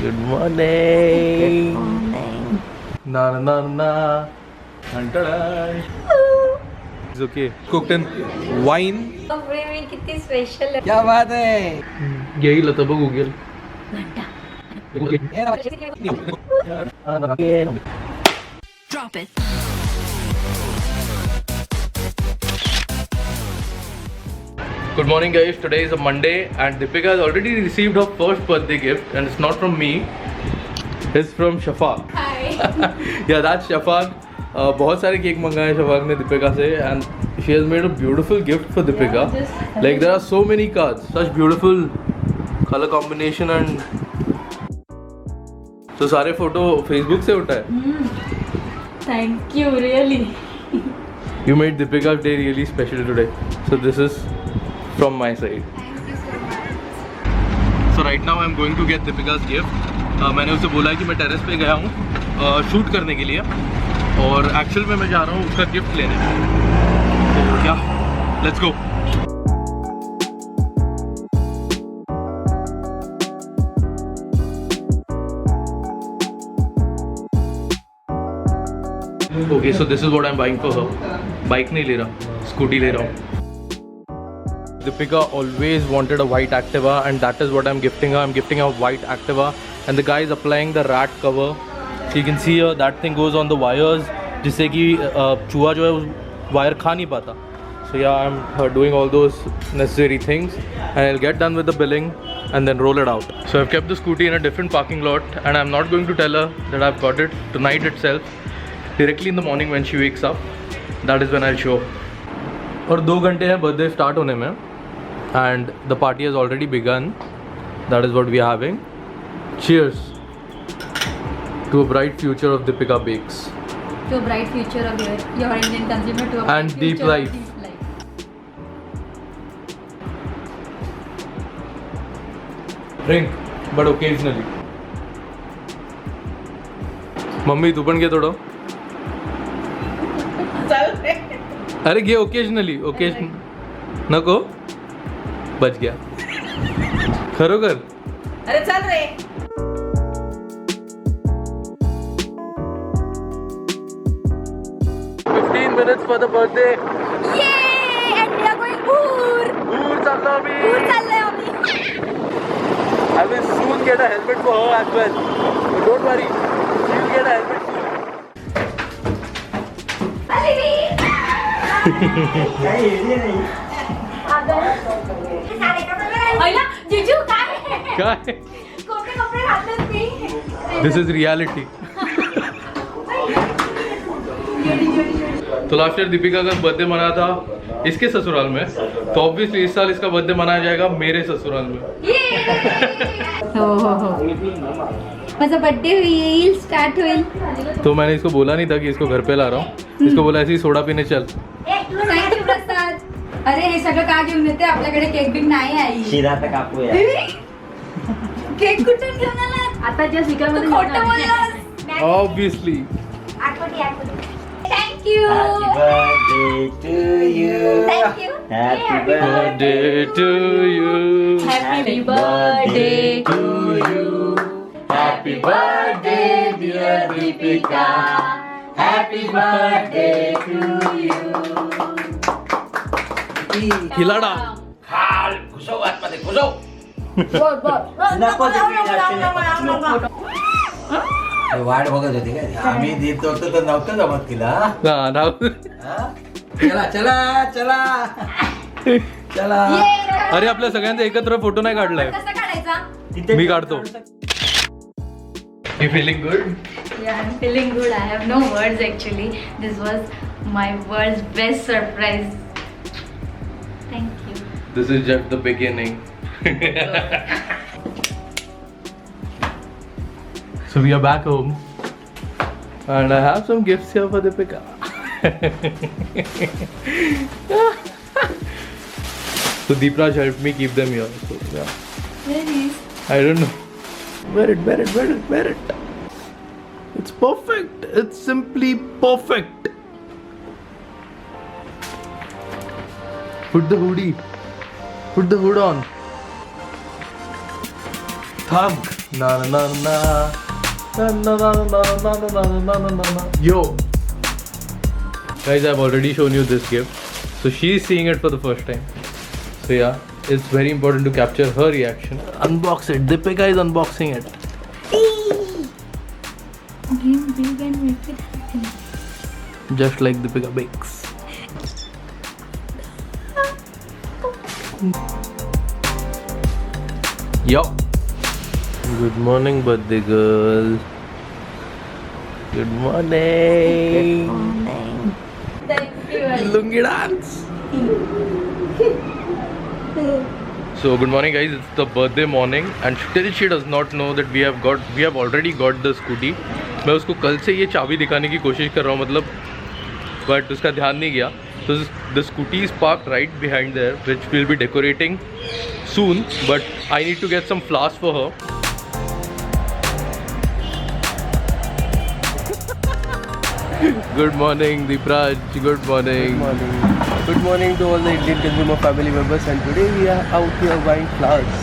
Good morning. Good morning. Na na na. Dun-dun-dun. It's okay. Cooked in wine. कपडे मी किती special आहे. क्या बात है. येईल आता बघू गेल. Drop it. Good morning guys, today is a Monday and Deepika has already received her first birthday gift and it's not from me, it's from Shafaq. Hi. Yeah, that's Shafaq. बहुत सारे cake मंगाए शफाक ने दीपिका से and she has made a beautiful gift for Deepika. Yeah, Like there are so many cards, such beautiful color combination and so सारे photo Facebook से उठा है. Thank you, really. You made Deepika's day really special today. So this is from my side. Thank you so much. So right now I'm going to get Deepika's gift. मैंने उसे बोला है कि मैं terrace पे गया हूँ शूट करने के लिए और एक्चुअल में मैं जा रहा हूँ उसका गिफ्ट लेने. तो क्या let's go. Okay, so this is what I'm buying for her. Bike नहीं ले रहा, स्कूटी ले रहा हूँ. Deepika always wanted a white Activa and that is what I'm gifting her. I'm gifting her a white Activa and the guy is applying the rat cover. So you can see here that thing goes on the wires जिससे कि चूहा जो है उस wire खा नहीं पाता. So yeah, I'm doing all those necessary things and I'll get done with the billing and then roll it out. So I've kept the scooty in a different parking lot and I'm not going to tell her that I've got it tonight itself. Directly in the morning when she wakes up, that is when I'll show. और 2 घंटे हैं birthday start होने में and the party has already begun. That is what we are having. Cheers to a bright future of Deepika Bakes. To a bright future of your Indian consumer. To a And bright deep future life. Of deep life. Drink, but occasionally. Mummy तू पण घे थोडं. अरे घे occasionally. नको बच गया खरोखर. अरे चल रे. minutes for the birthday. Yay! And we are going Bhur. दूर चाललो आम्ही. Bhur चाललोय आम्ही. I will soon get a helmet for her as well. But don't worry, she will get a helmet soon. पहिला जिजू काय? काय? कोणते कपडे घातलेत मी? This is reality. तो लास्ट ईयर दीपिका का बर्थडे मनाया था इसके ससुराल में, तो ऑब्वियसली इस साल इसका बर्थडे मनाया जाएगा मेरे ससुराल में. हो माझा बर्थडे येईल स्टार्ट होईल. तो मैंने इसको बोला नहीं था कि इसको घर पे ला रहा हूँ. इसको बोला ऐसे ही सोडा पीने चल. थँक्यू प्रसाद. अरे हे सगळं का घेऊन येते, आपल्याकडे केक बिक नाही आई. शिरा तर कापूया. केक कुठून घेऊन आलात? आता जस्ट विकलमध्ये खोटं बोललास. Obviously. Thank you. Happy birthday to you. Happy birthday to you. Happy birthday to you. Happy birthday dear Deepika. Happy birthday to you. खिलाडा. खाल घुसव आतमध्ये घुसव. वाट बघत होती काय आम्ही देत होतो तर नव्हतं जमत तिला. हा राव. चला चला चला चला. अरे आपल्या सगळ्यांचा एकत्र फोटो नाही काढलाय. कसा काढायचा? मी काढतो. You feeling good? Yeah, I'm feeling good. I have no words actually. This was my world's best surprise. Thank you. This is just the beginning. So we are back home and I have some gifts here for Deepika. So Deepraj helped me keep them here. So yeah. Where is? I don't know. Wear it. It's perfect. It's simply perfect. Put the hoodie. Put the hood on. Thumb. Na na na na na na na na na na na na. Yo, guys, I've already shown you this gift, so she's seeing it for the first time. So yeah, it's very important to capture her reaction. Unbox it. Deepika is unboxing it. Dream big and make it happen. Just like Deepika bakes. Yo. Good morning, birthday girl. Good morning. Thank you. Lungi dance. So good morning, guys. It's the birthday morning, and still she does not know that we have already got the scooty. मैं उसको कल से ये चाबी दिखाने की कोशिश कर रहा हूँ, मतलब, but उसका ध्यान नहीं गया. So the scooty is parked right behind there, which we'll be decorating soon. But I need to get some flowers for her. Good morning, Deepraj. Good morning. Good morning. Good morning to all the Indian consumer family members, and today we are out here buying flowers.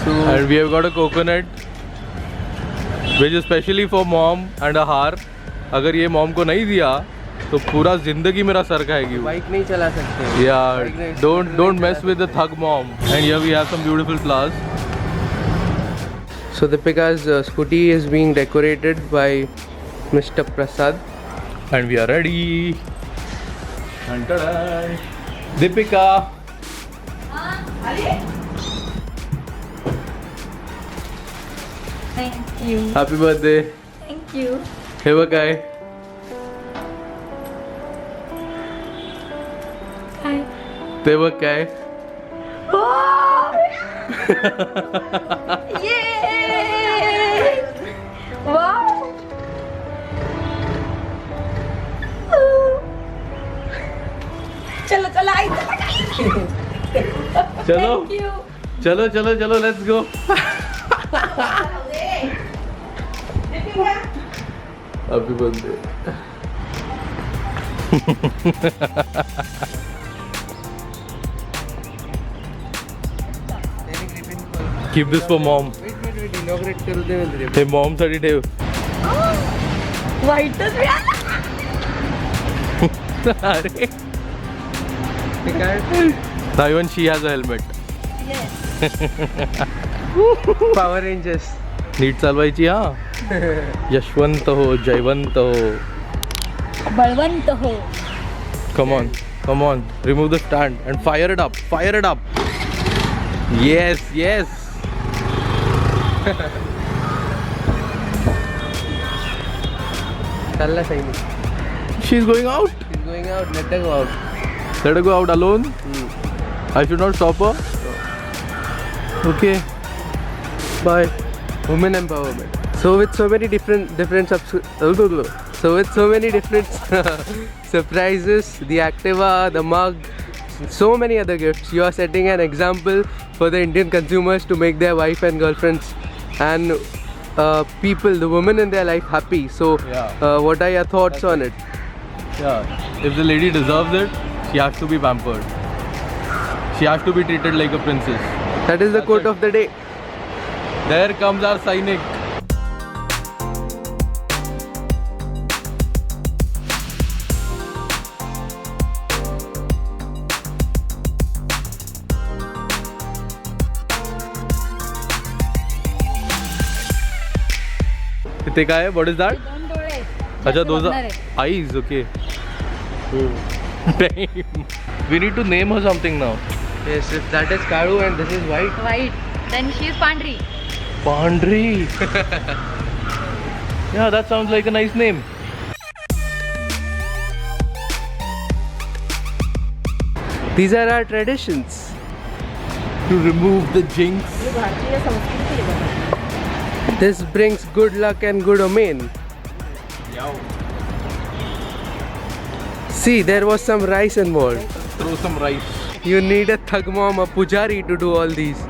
So And we have got a coconut, which is specially for mom and a हार. अगर ये mom को नहीं दिया तो पूरा जिंदगी मेरा सर खाएगी वो. बाइक नहीं चला सकते. Yeah, don't mess with the thug mom. And here we have some beautiful flowers. So Deepika's scooty is being decorated by Mr. Prasad. And we are ready. Dun, dun, dun. Deepika. Thank you. Happy birthday. Thank you. हे बघ काय. Hi. ते बघ काय. Yay! Wow. चलो चलो आई चलो Thank you. चलो चलो चलो let's go. Happy birthday. Keep this for mom. Wait, inaugurate करू दे म्हणजे. हे मॉम साठी ठेव. वाईटच मिळाला. अरे ते काय? now even she has a helmet. Power Rangers. नीट चालवायची हा. यशवंत हो, जयवंत हो. बळवंत हो. Come on, remove the stand and fire it up. Yes. चालला सैनिक. She's going out. He's going out. Let her go out. Let her go out alone. I should not stop her. Okay. Bye. Women empowerment. So with so many different surprises, the Activa, the mug, so many other gifts, you are setting an example for the Indian consumers to make their wife and girlfriends and people, the women in their life happy. So Yeah. what are your thoughts on it? Yeah. If the lady deserves it, she has to be pampered. She has to be treated like a princess. That is the quote of the day. There comes our Sainik. ते काय? What is that? दोन डोळे. अच्छा, those बघणार are आहे. eyes. Okay. Damn. We need to name her something now. Yes, if that is Karu and this is white. White. Then she is पांढरी. Pandri. Yeah, that sounds like a nice name. These are our traditions. To remove the jinx. This brings good luck and good omen. See, there was some rice involved. Throw some rice. You need a thug mom, a pujari to do all these.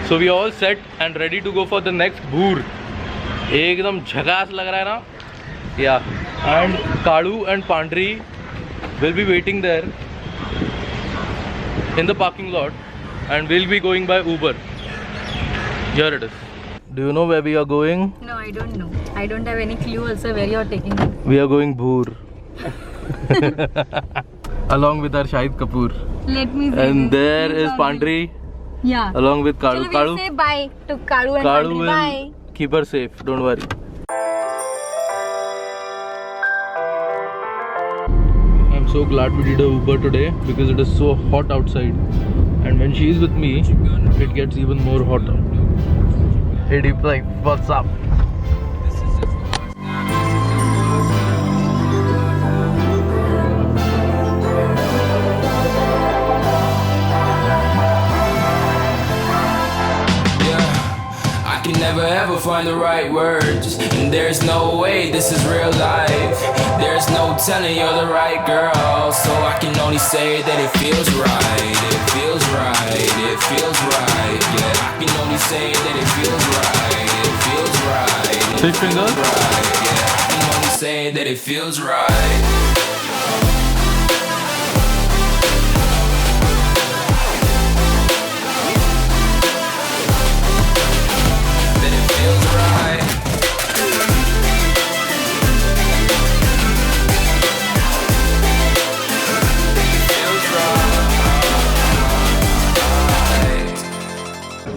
So we are all set and ready to go for the next boor. एकदम झकास लग रहा है ना? Yeah. And Kadu and Pandri will be waiting there in the parking lot, and we'll be going by Uber. Here it is. Do you know where we are going? No, I don't know. I don't have any clue also where you are taking me. We are going Bhoor. Along with our Shahid Kapoor. Let me see. And there is Pandri Yeah. along with Kadu. Chalo, we'll say bye to Kadu and Kadu Pandri. will Bye. keep her safe, don't worry. I'm so glad we did a Uber today because it is so hot outside. And when she is with me, it gets even more hotter. Hey Deep Life, what's up? I can never ever find the right words, and there's no way this is real life. There's no telling you're the right girl, so I can only say that it feels right. It feels right. It feels right. Yeah, I can only say that it feels right. It feels right. Fish fingers? Right. Yeah, I can only say that it feels right.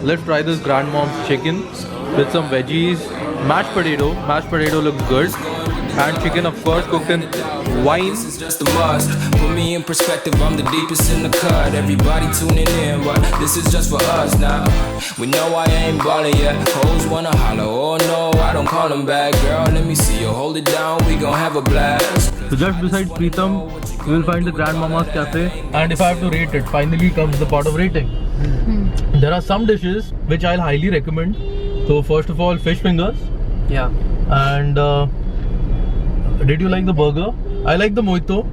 Let's try this grandmom's chicken with some veggies, mashed potato. Mashed potato looks good, and chicken, of course, cooked in wine. This is just a must. Put me in perspective, I'm the deepest in the cut. Everybody tuning in, but this is just for us now. We know I ain't ballin' yet. Hoes wanna holler, oh no, I don't call them back. Girl, let me see you hold it down, we gon' have a blast. So just beside Preetham, you will find the Grandmama's Cafe. And if I have to rate it, finally comes the part of rating. There are some dishes which I'll highly recommend. So first of all, fish fingers. Yeah. And did you like the burger? I like the mojito.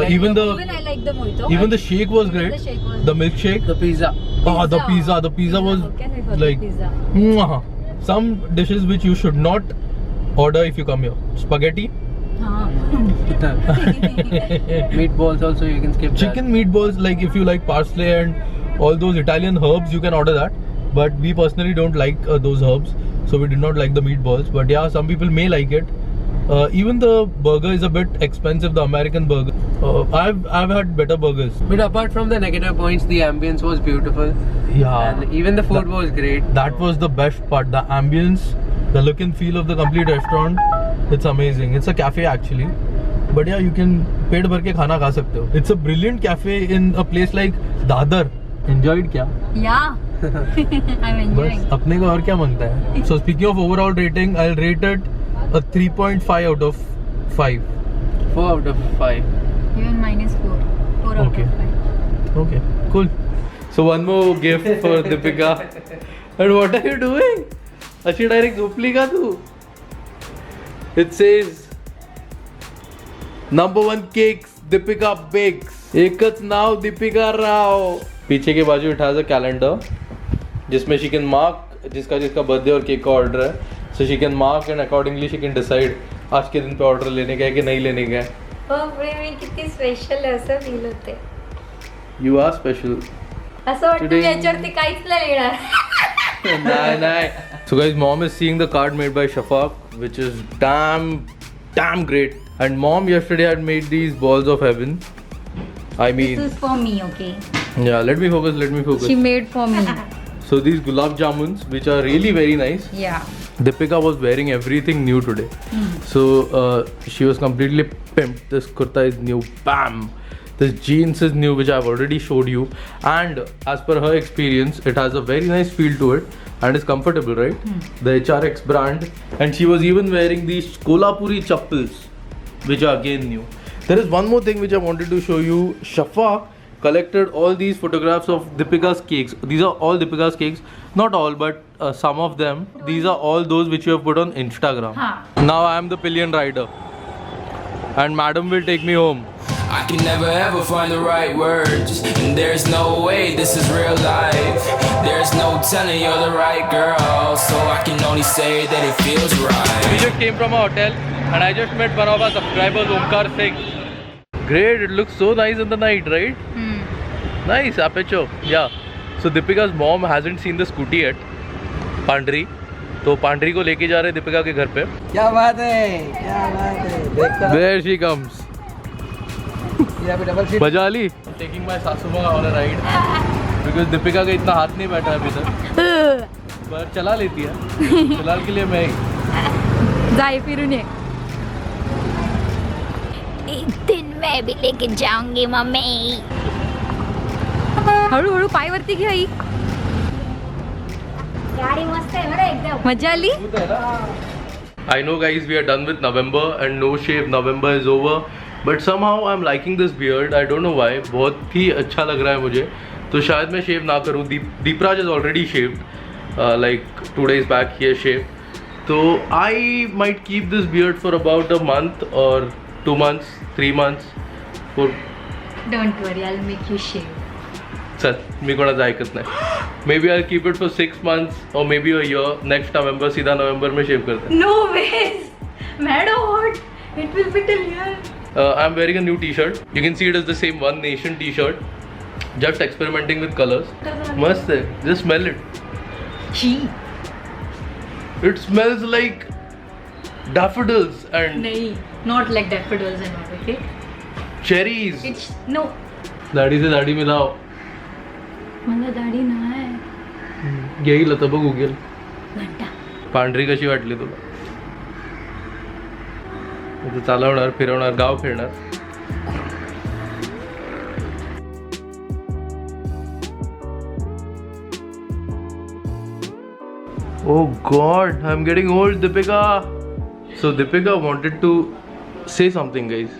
Even I like the mojito. even the shake was great. The shake was The milkshake. The pizza. Ah, the pizza. The pizza was How can I forget like pizza? mwah. Some dishes which you should not order if you come here. Spaghetti, Meatballs also you can skip. chicken meatballs. Like if you like parsley and all those Italian herbs, you can order that. But we personally don't like those herbs, so we did not like the meatballs. But yeah, some people may like it. Even the burger is a bit expensive. The American burger. I've had better burgers. But apart from the negative points, the ambience was beautiful. Yeah. And even the food was great. That was the best part. The ambience, the look and feel of the complete restaurant. It's amazing. It's a cafe actually. But yeah, you can पेट भर के खाना खा सकते हो. It's a brilliant cafe in a place like Dadar. Enjoyed क्या? Yeah. I'm enjoying. बस अपने को और क्या मांगता है. So speaking of overall rating, I'll rate it a 3.5 out of 5. 4 out of 5. Even mine is 4. 4 out Okay. of 5. Okay, cool. So one more gift for Deepika. And what are you doing? अशी direct झोपली का तू? It says #1 cakes Deepika bakes. एकच नाव दीपिका राव. पीछे के बाजू it has a calendar जिसमें she can mark जिसका बर्थडे और केक का ऑर्डर है. So she can mark and accordingly she can decide आज के दिन पे ऑर्डर लेने का है कि नहीं लेने का है. मी किती स्पेशल आहे असं फील होते. You are special. असं वाटतं Today- मी याच्यावरती काहीच नाही लिहिणार. Nah. So guys, mom is seeing the card made by Shafaq, which is damn great. And mom yesterday had made these balls of heaven. I This mean, is for me, okay? yeah. Let me focus. She made for me. So these gulab jamuns, which are really very nice. Yeah. Deepika was wearing everything new today. So she was completely pimped. This kurta is new. Bam. This jeans is new, which I've already showed you. And as per her experience, it has a very nice feel to it. And it's comfortable, right? The HRX brand. And she was even wearing these Kolhapuri chappals, which are again new. There is one more thing which I wanted to show you. Shafaq collected all these photographs of Deepika's cakes. These are all Deepika's cakes. Not all, but some of them. These are all those which you have put on Instagram. Now I am the pillion rider. And madam will take me home. I can never ever find the right words, and there's no way this is real life. There's no telling you're the right girl, so I can only say that it feels We right. just came from a hotel And I just met one of our subscribers, Omkar Singh. Great, it looks so nice in the night, right? Nice, aperture. Yeah. So Deepika's mom hasn't seen the scooty yet. Pandri. तो पांडरी को लेके जा रहे हैं दीपिका के घर पे. क्या बात है, क्या बात है. देखो. There she comes. यहाँ पे डबल सीट. मजा ली. Taking my सासू माँ on a ride. Because Deepika का इतना हाथ नहीं बैठा अभी तक. पर चला लेती है. फिलहाल के लिए मैं ही. जाए फिरून ये. एक दिन मैं भी लेके जाऊंगी मम्मी. हळूहळू पायवरती घे आई. गाडी मस्त आहे बरं एकदम. मजा आली. I know guys, we are done with November and no shave November is over. But somehow I'm liking this beard. I don't know why. बहुत ही अच्छा लग रहा है मुझे. तो शायद मैं शेव ना करूँ. Deepraj is already shaved. Like 2 days back he has shaved. So I might keep this beard for about a month or 2 months, 3 months. For Don't worry, I'll make you shave. चल मी कोणाचं ऐकत नाही. Maybe I'll keep it for 6 months or maybe a year. Next November सीधा नवंबर में शेव करते हैं. No ways. Madam, what? It will be till here. I'm wearing a new t-shirt. You can see it is the same One Nation t-shirt. Just experimenting with colors. मस्त है. Just smell it. Gee. It smells like daffodils and नहीं, not like daffodils and all, okay? cherries. It's no. दाढी से दाढी मिलाओ. मला दाढी नाही. येईल आता बघ उगेल. घंटा. पांढरी कशी वाटली तुला? इथे चालवणार, फिरवणार, गाव फिरणार. Oh God, I'm getting old, Deepika. So Deepika wanted to say something, guys.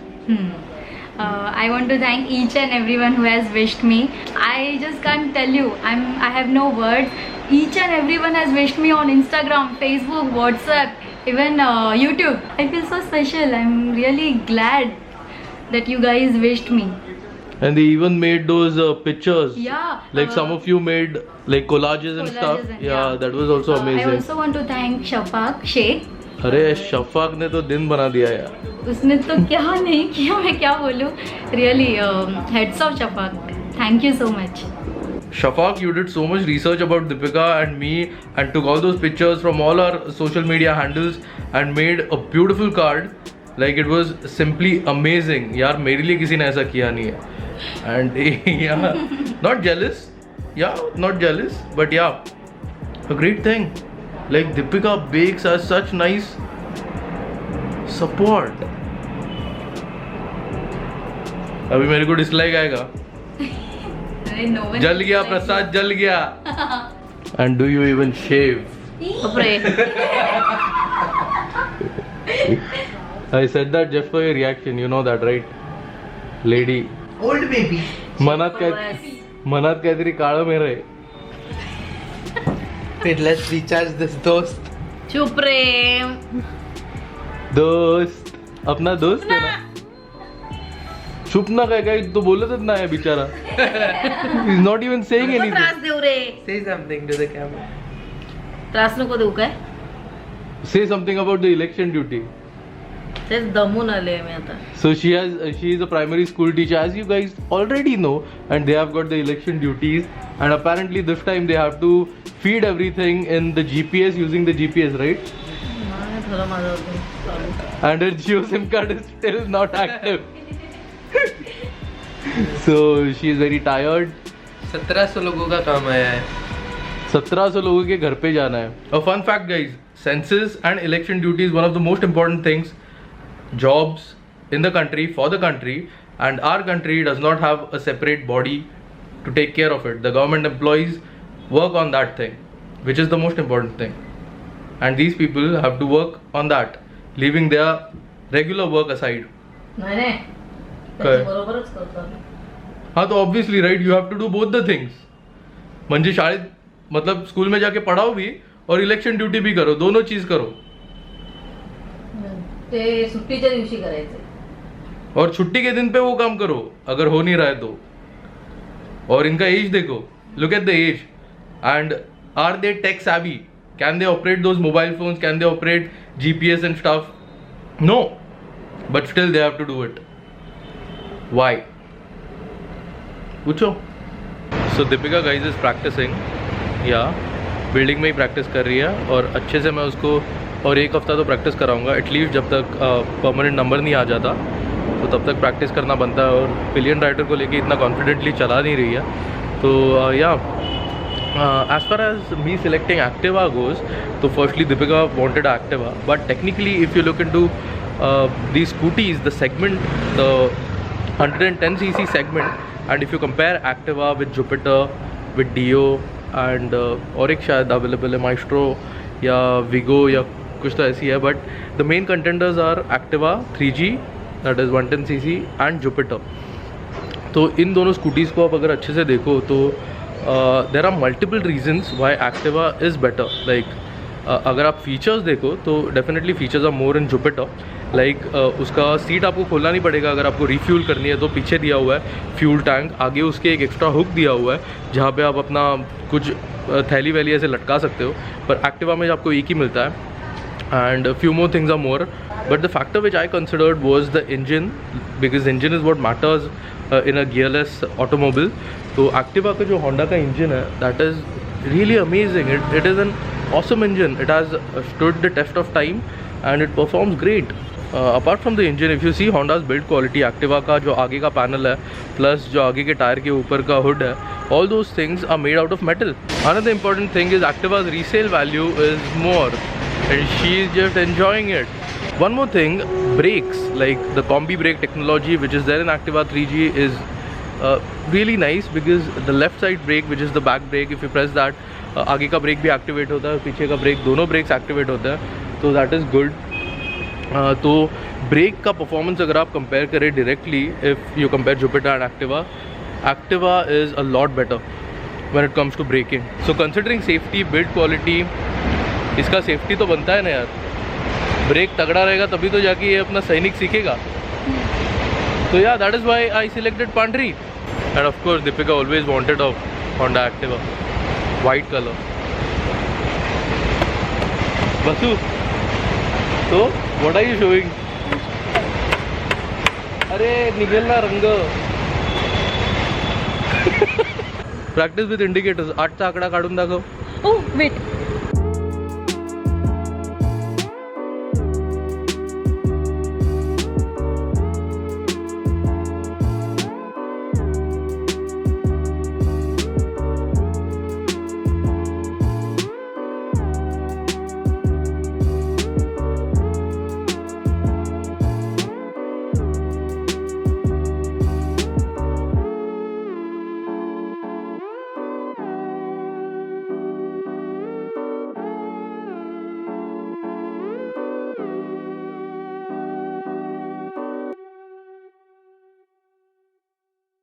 I want to thank each and everyone who has wished me. I just can't tell you. I have no words. Each and everyone has wished me on Instagram, Facebook, WhatsApp, even YouTube. I feel so special. I'm really glad that you guys wished me. And they even made those pictures. Yeah. Like some of you made like collages and stuff. Yeah, that was also I amazing. also want to thank Shafaq Sheikh. अरे शफाक ने तो दिन बना दिया यार. उसने तो क्या नहीं किया, मैं क्या बोलूँ. Really, heads off Shafaq. Thank you so much. Shafaq, you did so much research about Deepika and me and took all those pictures from all our social media handles and made a beautiful card. Like it was simply amazing. यार मेरे लिए किसी ने ऐसा किया नहीं है. And yeah, not jealous. Yeah, not jealous. But yeah, a great thing. Like Deepika Bakes has such nice support. अभी मेरे को डिसलाइक आएगा. जल गया प्रसाद, जल गया. And do you even shave? I said that just for your reaction. You know that, right? Lady. Old baby. मनात काहीतरी काळं मेर आहे. Let's recharge this दोस्त. चुप रे. दोस्त अपना दोस्त है ना. चुप ना काय काय तो बोलतच नाही बिचारा. He's not even saying anything. त्रास देऊ रे. Say something to the camera. त्रास नको देऊ काय. Say something about the election duty. तेच दमून आले मी आता. So she is a primary school teacher, as you guys already know, and they have got the election duties, and apparently this time they have to feed everything in the GPS using the GPS, right? And her Jio SIM card is still not active. So she is very tired. 1700 लोगों का काम आया है. 1700 लोगों के घर पे जाना है. A fun fact, guys: census and election duty is one of the most important things. Jobs in the country for the country, and our country does not have a separate body to take care of it. The government employees work on that thing, which is the most important thing, and these people have to work on that, leaving their regular work aside. नाही बरोबरच करतो. हाँ तो obviously right, you have to do both the things. म्हणजे शाळेत मतलब school में जाके पढ़ाओ भी और इलेक्शन ड्यूटी भी करो, दोनों चीज करो. ते सुट्टीच्या दिवशी करायचे. और छुट्टी के दिन पे वो काम करो अगर हो नहीं रहा है तो. और इनका एज देखो, look at the age, and are they tech savvy? Can they operate those mobile phones? Can they operate GPS and stuff? No, but still they have to do it. Why? पूछो. So Deepika guys is practicing. Building में ही practice कर रही है और अच्छे से मैं उसको और एक हफ़्ता तो प्रैक्टिस कराऊंगा एटलीस्ट, जब तक परमानेंट नंबर नहीं आ जाता तो तब तक प्रैक्टिस करना बनता है. और पिलियन राइडर को लेके इतना कॉन्फिडेंटली चला नहीं रही है. तो as far as me selecting Activa goes, so firstly Deepika wanted Activa, but technically if you look into these scooties, the segment, the 110cc segment, and if you compare Activa with Jupiter, with Dio and और एक शायद available है maestro या विगो या कुछ तो ऐसी है, but the main contenders are Activa 3G, that is 110cc and Jupiter. तो इन दोनों स्कूटीज़ को आप अगर अच्छे से देखो तो there are multiple reasons why Activa is better. Like अगर आप फीचर्स देखो तो definitely features are more in Jupiter. Like उसका सीट आपको खोलना नहीं पड़ेगा अगर आपको रिफ्यूल करनी है तो. पीछे दिया हुआ है फ्यूल टैंक, आगे उसके एक एक्स्ट्रा हुक दिया हुआ है जहाँ पे आप अपना कुछ थैली वैली ऐसे लटका सकते हो, पर एक्टिवा में आपको एक ही मिलता है. And few more things are more, but the factor which I considered was the engine, because engine is what matters in a gearless automobile. तो एक्टिवा का जो होंडा का इंजन है that is really amazing. It is an awesome engine. It has stood the test of time and it performs great. Apart from the engine, if you see Honda's build quality, Activa का जो आगे का panel है plus जो आगे के tyre के ऊपर का हुड है, all those things are made out of metal. Another important thing is Activa's resale value is more and she is just enjoying it. One more thing, brakes, like the combi brake technology which is there in Activa 3G is really nice, because the left side brake, which is the back brake, if you press that, आगे का break भी activate होता है, पीछे का break, दोनों breaks activate होते हैं. तो दैट इज़ गुड. तो ब्रेक का परफॉर्मेंस अगर आप कंपेयर करें directly, if you compare Jupiter and Activa is a lot better when it comes to braking. So considering safety, build quality, इसका सेफ्टी तो बनता है ना यार. ब्रेक तगड़ा रहेगा तभी तो जाके ये अपना सैनिक सीखेगा. तो या that is why I selected पांडरी. And of course Deepika always wanted a Honda Activa white color. Vasu, so what are you showing? अरे निकलना रंग. Oh, practice with indicators. 8चा आकडा काढून दाखव. Oh, wait.